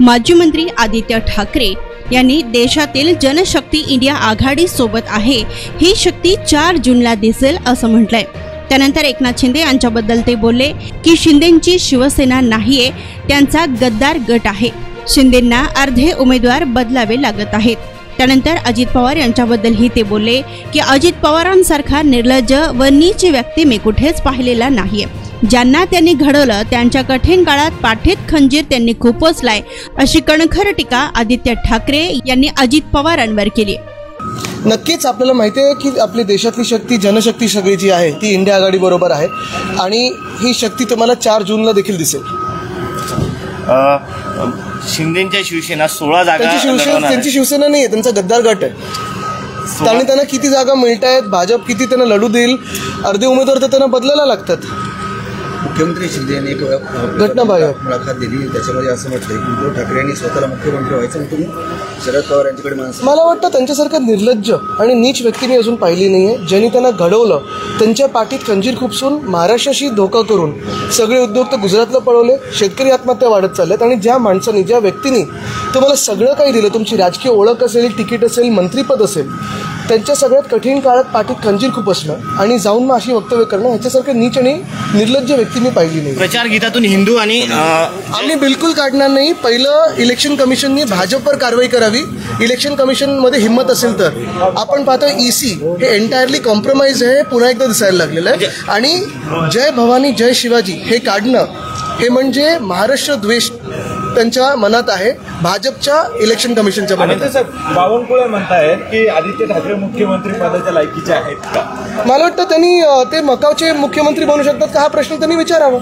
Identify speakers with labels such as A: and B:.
A: माजी मंत्री आदित्य ठाकरे यांनी देशातील जनशक्ती इंडिया आघाडी सोबत आहे, ही शक्ती 4 जूनला दिसेल असं म्हटलंय। त्यानंतर एकनाथ शिंदे यांच्याबद्दल ते बोलले की शिंदेंची शिवसेना नाहीये, त्यांचा गद्दार गट आहे। शिंदेंना अर्धे उमेदवार बदलावे लागत आहेत। त्यानंतर अजित पवार यांच्याबद्दलही ते बोलले की अजित पवारांसारखा निर्लज्ज व नीच व्यक्ती मी कुठेच पाहिलेला नाहीये। ज्यांना त्यांनी घडवलं त्यांच्या कठीण काळात पाठीत खंजीर त्यांनी खुपसलाय, अशी कणखर टीका आदित्य ठाकरे यांनी अजित पवारांवर केली।
B: नक्कीच आपल्याला माहिती आहे की आपली देशातली शक्ती जनशक्ती सगळी जी आहे ती इंडिया आघाडी बरोबर आहे आणि ही शक्ती तुम्हाला 4 जूनला देखील दिसेल।
C: शिंदेच्या शिवसेना 16 जागा,
B: त्यांची शिवसेना नाही आहे, त्यांचा गद्दार गट आहे। आणि त्यांना किती जागा मिळत आहेत, भाजप किती त्यांना लढू देईल, अर्धे उमेदवार तर त्यांना बदलायला लागतात।
D: मुख्यमंत्री शिंदे यांनी एक
B: घटनाबाह्य
D: मुलाखत दिली, त्याच्यामध्ये असं म्हटलं की उद्धव ठाकरे यांनी स्वतःला मुख्यमंत्री व्हायचं आणि तुम्ही शरद पवार यांच्याकडे माणसं।
B: मला वाटतं त्यांच्यासारखं निर्लज्ज आणि नीच व्यक्ती मी अजून पाहिली नाही आहे। ज्यांनी त्यांना घडवलं त्यांच्या पाठीत खंजीर खुपसून महाराष्ट्राशी धोका करून सगळे उद्योग तर गुजरातला पळवले, शेतकरी आत्महत्या वाढत चालल्यात। आणि ज्या माणसाने ज्या व्यक्तीने तुम्हाला सगळं काही दिलं, तुमची राजकीय ओळख असेल, तिकीट असेल, मंत्रीपद असेल, त्यांच्या सगळ्यात कठीण काळात पाठीत खंजीर खुपसणं आणि जाऊन मग अशी वक्तव्य करणं, ह्याच्यासारखं नीच आणि निर्लज्ज व्यक्ती मी पाहिली नाही।
C: प्रचार गीतातून हिंदू आणि
B: आम्ही बिलकुल काढणार नाही। पहिलं इलेक्शन कमिशननी भाजपवर कारवाई करावी। इलेक्शन कमिशनमध्ये हिंमत असेल तर आपण पाहतो ईसी हे एंटायरली कॉम्प्रोमाइज आहे, पुन्हा एकदा दिसायला लागलेलं आहे। आणि जय भवानी जय शिवाजी हे काढणं हे म्हणजे महाराष्ट्र द्वेष त्यांच्या मनात आहे, भाजपच्या इलेक्शन कमिशनच्या मनात।
E: बावनकुळे म्हणतायत की आदित्य ठाकरे मुख्यमंत्री पदाच्या लायकीचे आहेत का?
B: मला वाटतं त्यांनी ते मकावचे मुख्यमंत्री बनू शकतात का, हा प्रश्न त्यांनी विचारावा।